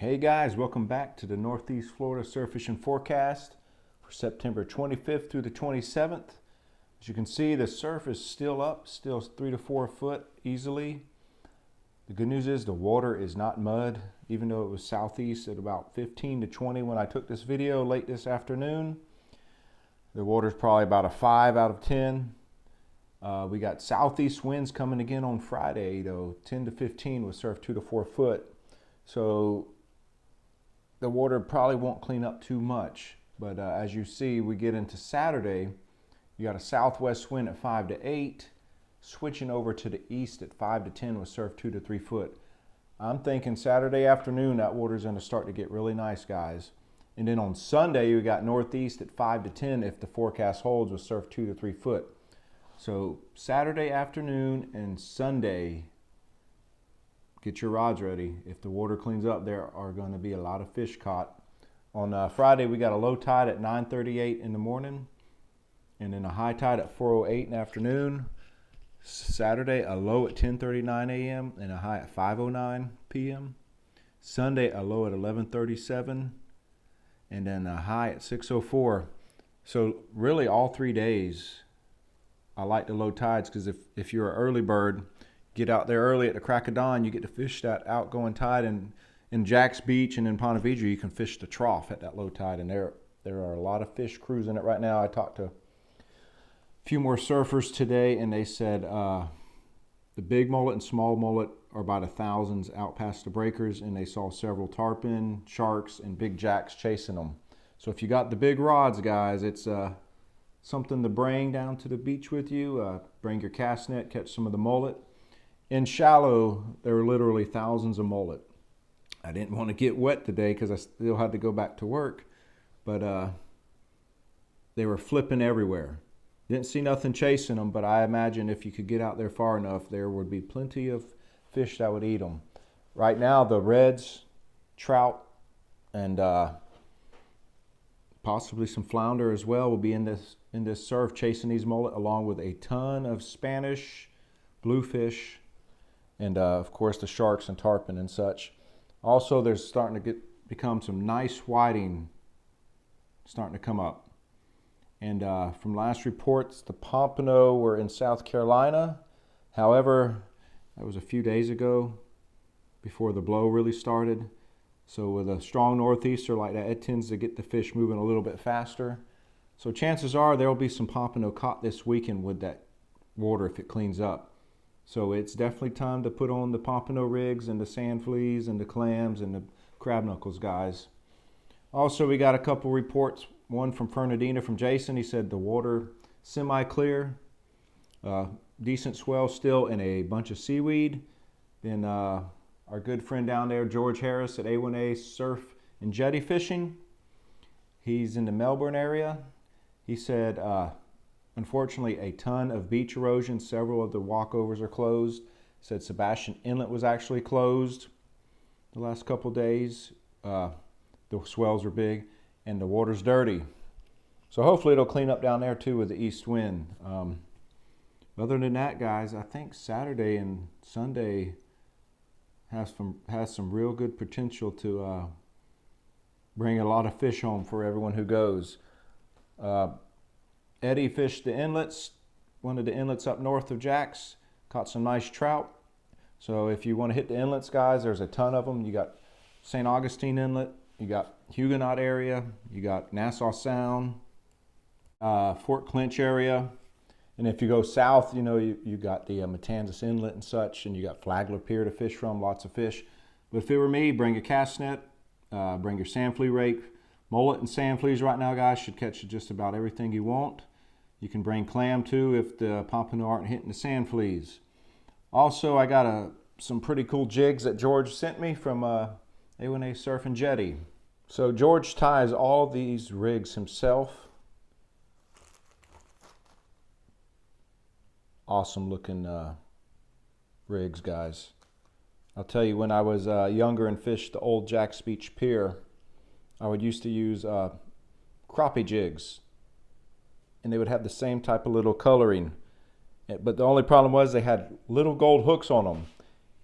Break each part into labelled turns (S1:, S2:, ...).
S1: Hey guys, welcome back to the Northeast Florida Surf Fishing Forecast for September 25th through the 27th. As you can see, the surf is still up, still 3 to 4 foot easily. The good news is the water is not mud, even though it was southeast at about 15 to 20 when I took this video late this afternoon. The water's probably about a 5 out of 10. We got southeast winds coming again on Friday, though 10 to 15 with surf 2 to 4 foot. So the water probably won't clean up too much, but as you see, we get into Saturday, you got a southwest wind at 5 to 8, switching over to the east at 5 to 10 with surf 2 to 3 foot. I'm thinking Saturday afternoon that water's going to start to get really nice, guys. And then on Sunday, we got northeast at 5 to 10 if the forecast holds with surf 2 to 3 foot. So Saturday afternoon and Sunday, get your rods ready. If the water cleans up, there are going to be a lot of fish caught. On Friday, we got a low tide at 9:38 in the morning, and then a high tide at 4:08 in the afternoon. Saturday, a low at 10:39 a.m. and a high at 5:09 p.m. Sunday, a low at 11:37, and then a high at 6:04. So really, all 3 days, I like the low tides because if you're an early bird, get out there early at the crack of dawn, you get to fish that outgoing tide. And in Jack's Beach and in Ponte Vedra, you can fish the trough at that low tide. And there are a lot of fish cruising it right now. I talked to a few more surfers today, and they said the big mullet and small mullet are by the thousands out past the breakers, and they saw several tarpon, sharks, and big jacks chasing them. So if you got the big rods, guys, it's something to bring down to the beach with you. Bring your cast net, catch some of the mullet. In shallow, there were literally thousands of mullet. I didn't want to get wet today because I still had to go back to work, but they were flipping everywhere. Didn't see nothing chasing them, but I imagine if you could get out there far enough, there would be plenty of fish that would eat them. Right now, the reds, trout, and possibly some flounder as well will be in this surf chasing these mullet, along with a ton of Spanish, bluefish, and of course the sharks and tarpon and such. Also, there's starting to become some nice whiting starting to come up. And from last reports, the pompano were in South Carolina. However, that was a few days ago before the blow really started. So with a strong northeaster like that, it tends to get the fish moving a little bit faster. So chances are there will be some pompano caught this weekend with that water if it cleans up. So it's definitely time to put on the pompano rigs and the Sandfleas and the clams and the crab knuckles, guys. Also, we got a couple reports. One from Fernandina from Jason. He said the water semi-clear, decent swell still, and a bunch of seaweed. Then our good friend down there, George Harris at A1A Surf and Jetty Fishing. He's in the Melbourne area. He said, unfortunately, a ton of beach erosion. Several of the walkovers are closed. Said Sebastian Inlet was actually closed the last couple days. The swells are big and the water's dirty. So hopefully it'll clean up down there too with the east wind. Other than that, guys, I think Saturday and Sunday has some real good potential to bring a lot of fish home for everyone who goes. Eddie fished the inlets, one of the inlets up north of Jack's, caught some nice trout. So if you want to hit the inlets, guys, there's a ton of them. You got St. Augustine Inlet, you got Huguenot area, you got Nassau Sound, Fort Clinch area. And if you go south, you know, you got the Matanzas Inlet and such, and you got Flagler Pier to fish from, lots of fish. But if it were me, bring a cast net, bring your sandflea rake. Mullet and sandfleas right now, guys, should catch just about everything you want. You can bring clam too if the pompano aren't hitting the sandfleas. Also, I got some pretty cool jigs that George sent me from A1A Surf and Jetty. So George ties all these rigs himself. Awesome looking rigs, guys. I'll tell you, when I was younger and fished the old Jack's Beach Pier, I would used to use crappie jigs, and they would have the same type of little coloring. But the only problem was they had little gold hooks on them,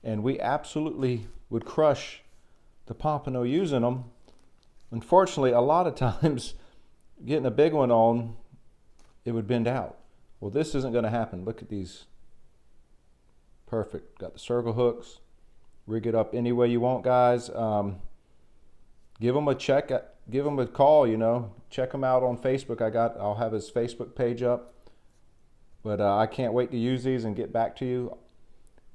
S1: and we absolutely would crush the pompano using them. Unfortunately, a lot of times getting a big one on, it would bend out. Well, this isn't going to happen. Look at these. Perfect. Got the circle hooks. Rig it up any way you want, guys. Give them a check. Give them a call, you know. Check them out on Facebook. I'll have his Facebook page up. But I can't wait to use these and get back to you.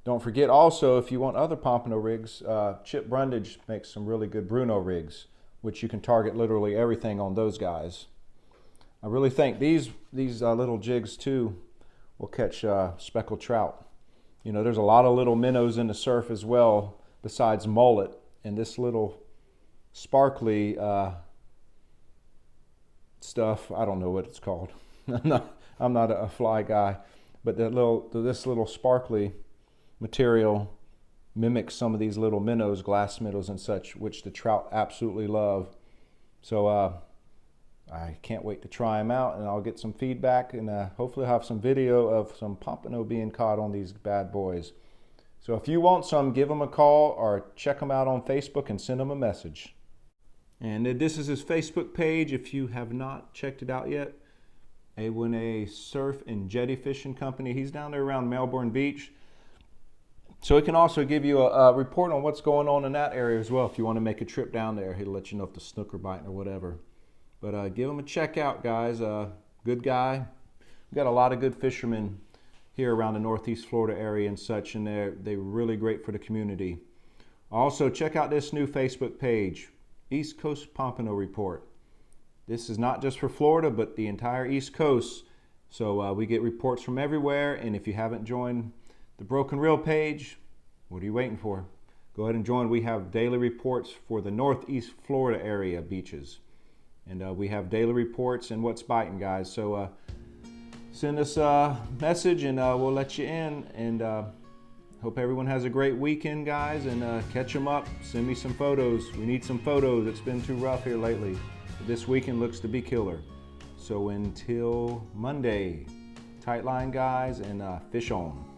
S1: Don't forget also, if you want other pompano rigs, Chip Brundage makes some really good Bruno rigs, which you can target literally everything on those guys. I really think these little jigs too will catch speckled trout. You know, there's a lot of little minnows in the surf as well, besides mullet, and this little sparkly stuff, I don't know what it's called. I'm not a fly guy, but this little sparkly material mimics some of these little minnows, glass minnows and such, which the trout absolutely love. So I can't wait to try them out, and I'll get some feedback, and hopefully I'll have some video of some pompano being caught on these bad boys. So if you want some, give them a call or check them out on Facebook and send them a message. And this is his Facebook page if you have not checked it out yet. A Surf and Jetty Fishing Company. He's down there around Melbourne Beach. So he can also give you a report on what's going on in that area as well. If you want to make a trip down there, he'll let you know if the snook are biting or whatever. But give him a check out, guys. Good guy. We've got a lot of good fishermen here around the Northeast Florida area and such, and they're really great for the community. Also, check out this new Facebook page, East Coast Pompano Report. This is not just for Florida, but the entire East Coast. So we get reports from everywhere, and if you haven't joined the Broken Reel page, what are you waiting for? Go ahead and join. We have daily reports for the Northeast Florida area beaches. And we have daily reports and what's biting, guys. So send us a message and we'll let you in. And hope everyone has a great weekend, guys. And catch them up. Send me some photos. We need some photos. It's been too rough here lately. But this weekend looks to be killer. So until Monday, tight line, guys, and fish on.